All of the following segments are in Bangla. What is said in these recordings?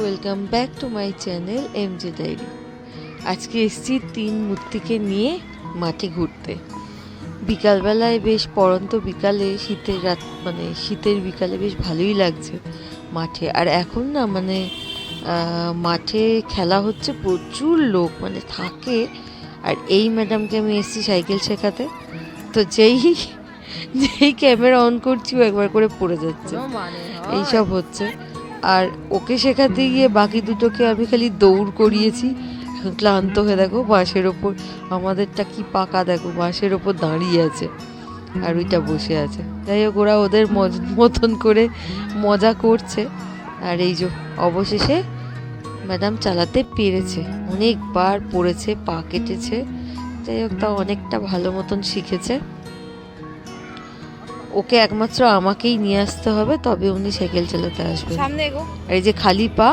Welcome back to my channel MJ Diary. আজকে এসেছি 3 মূর্তিকে নিয়ে মাঠে ঘুরতে। বিকালবেলায় বেশ পড়ন্ত বিকালে শীতের রাত শীতের বিকালে বেশ ভালোই লাগছে মাঠে। আর এখন না মাঠে খেলা হচ্ছে, প্রচুর লোক থাকে। আর এই ম্যাডামকে আমি এসেছি সাইকেল শেখাতে, তো যেই ক্যামেরা অন করছি ও একবার করে পড়ে যাচ্ছে, এইসব হচ্ছে। আর ওকে শেখাতে গিয়ে বাকি দুটোকে আমি খালি দৌড় করিয়েছি। এখন ক্লান্ত হয়ে দেখো বাঁশের ওপর, আমাদেরটা কি পাকা দেখো, বাঁশের ওপর দাঁড়িয়ে আছে আর ওইটা বসে আছে। যাই হোক, ওরা ওদের মতন করে মজা করছে। আর এই যে অবশেষে ম্যাডাম চালাতে পেরেছে, অনেকবার পড়েছে, পা কেটেছে, যাই হোক তা অনেকটা ভালো মতন শিখেছে। ওকে একমাত্র আমাকেই নিয়ে আসতে হবে, তবে উনি সাইকেল চালাতে আসবে। সামনে এগো। আর এই যে খালি পা,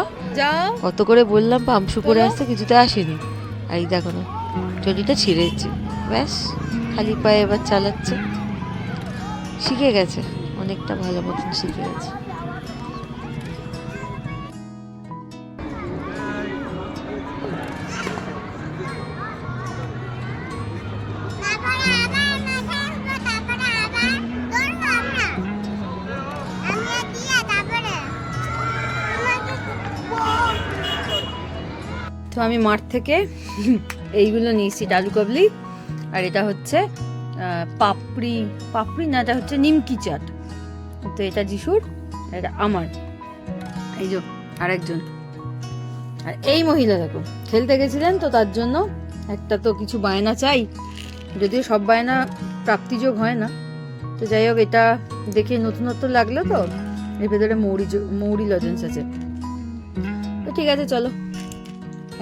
কত করে বললাম পামশু করে আসতে, কিছুতে আসেনি। আর এই দেখো না, চটিটা ছিঁড়েছে, ব্যাস খালি পায়ে এবার চালাচ্ছে। শিখে গেছে, অনেকটা ভালো মতন শিখে গেছে। তো আমি মাঠ থেকে এইগুলো নিয়েছি, ডালু কাবলি, আর এটা হচ্ছে পাপড়ি না, এটা হচ্ছে নিমকি চাট। তো এটা যিশুর, এটা আমার, এই যে আরেকজন। আর এই মহিলা দেখো খেলতে গেছিলেন, তো তার জন্য একটা তো কিছু বায়না চাই, যদিও সব বায়না প্রাপ্তিযোগ হয় না। তো যাই হোক, এটা দেখে নতুনত্ব লাগলো, তো এর ভেতরে মৌরি লজেন্স আছে। তো ঠিক আছে, চলো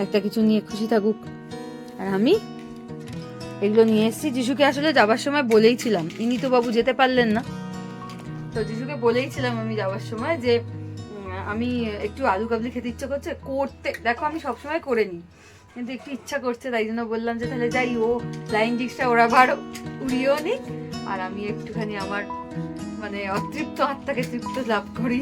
একটা কিছু নিয়ে খুশি থাকুক। আর আমি এগুলো নিয়ে এসেছি। যিশুকে আসলে যাবার সময় বলেইছিলাম, ইনি তো বাবু যেতে পারলেন না, তো যিশুকে বলেইছিলাম আমি যাওয়ার সময় যে আমি একটু আলু কাবলি খেতে ইচ্ছা করছে, করতে দেখো আমি সবসময় করে নিই, কিন্তু একটু ইচ্ছা করছে, তাই জন্য বললাম যে তাহলে যাই, ও ফ্লাইং ডিশটা ওরা আবার উড়িয়েও নিক, আর আমি একটুখানি আমার অতৃপ্ত আত্মাকে তৃপ্ত লাভ করি।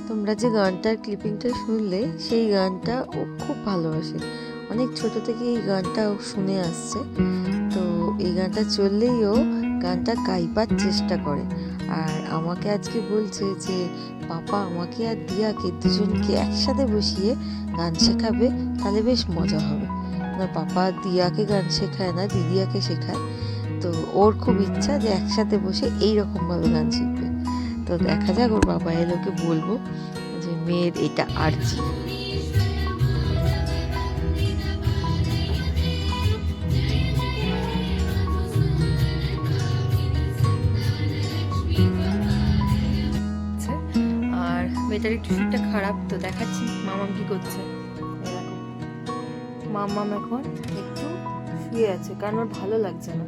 তোমরা যে গানটার ক্লিপিংটা শুনলে, সেই গানটা ও খুব ভালোবাসে, অনেক ছোট থেকে এই গানটা ও শুনে আসছে। তো এই গানটা চললেই ও গানটা গাইবার চেষ্টা করে। আর আমাকে আজকে বলছে যে পাপা আমাকে আর দিয়াকে দুজনকে একসাথে বসিয়ে গান শেখাবে, তাহলে বেশ মজা হবে। না, পাপা দিয়াকে গান শেখায় না, দিদিয়াকে শেখায়। তো ওর খুব ইচ্ছা যে একসাথে বসে এইরকমভাবে গান শিখবে। তো দেখা যাক, ওর বাবা এলোকে বলবো যে মেয়ের এটা আরজি। আর মেয়েটার একটু শরীরটা খারাপ, তো দেখাচ্ছি মামাম কি করছে। মামাম এখন একটু শুয়ে আছে, কারণ ওর ভালো লাগছে না।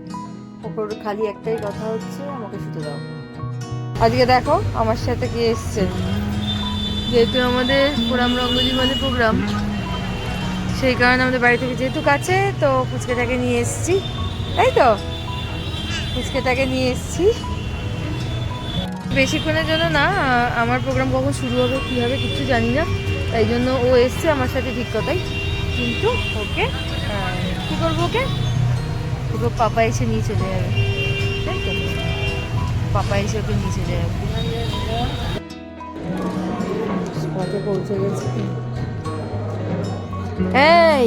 ওপর খালি একটাই কথা হচ্ছে, আমাকে শুতে দাও। আজকে দেখো আমার সাথে কে এসছে, যেহেতু আমাদের প্রোগ্রাম রঙ্গলি বলে প্রোগ্রাম, সেই কারণে আমাদের বাড়ি থেকে যেহেতু কাছে, তো ফুচকাটাকে নিয়ে এসেছি, তাই তো ফুচকাটাকে নিয়ে এসেছি। বেশিক্ষণের জন্য না, আমার প্রোগ্রাম কখন শুরু হবে কী হবে কিছু জানি না, তাই জন্য ও এসছে আমার সাথে, ঠিক কথাই। কিন্তু ওকে কী করবো, ওকে পাপা এসে নিয়ে চলে যাবে, তাই তো পাপা এসে ওকে নিয়ে চলে যাবে। স্পটে পৌঁছে গেছে। এই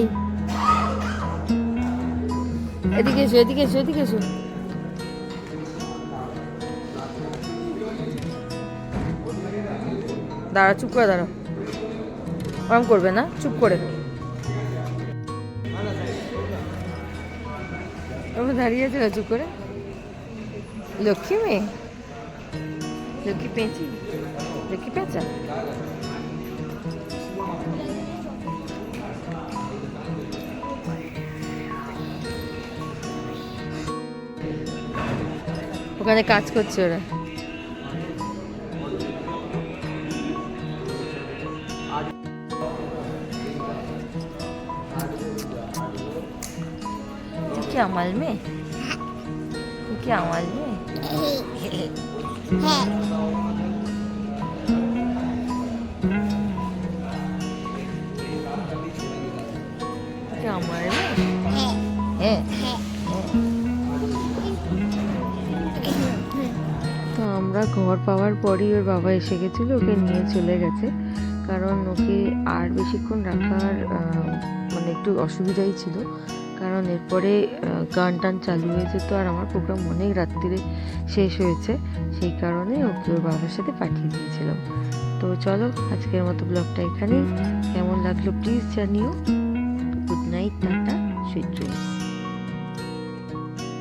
এদিকে এসো, এদিকে এসো, এদিকে এসো। দাঁড়া, চুপ করে দাঁড়াও, ওরম করবে না, চুপ করে দাঁড়িয়ে আছে না, চুপ করে। লক্ষ্মী মেয়ে, লক্ষ্মী পেঁচি, লক্ষ্মী পেঁচা। ওখানে কাজ করছে ওরা। কি আমার মেয়ে? ও কি আমার মেয়ে? ও কি আমার মেয়ে? হ্যাঁ। তো আমরা ঘর পাওয়ার পরই ওর বাবা এসে গেছিলো, ওকে নিয়ে চলে গেছে। কারণ ওকে আর বেশিক্ষণ রাখার মানে একটু অসুবিধাই ছিল, কারণ এরপরে গান টান চালু হয়ে যেত আর আমার প্রোগ্রাম অনেক রাত্রিরে শেষ হয়েছে, সেই কারণে ওকে ওর বাবার সাথে পাঠিয়ে দিয়েছিলাম। তো চলো আজকের মতো ব্লগটা এখানেই। কেমন লাগলো প্লিজ জানিও। Good night, tata, sweet dreams.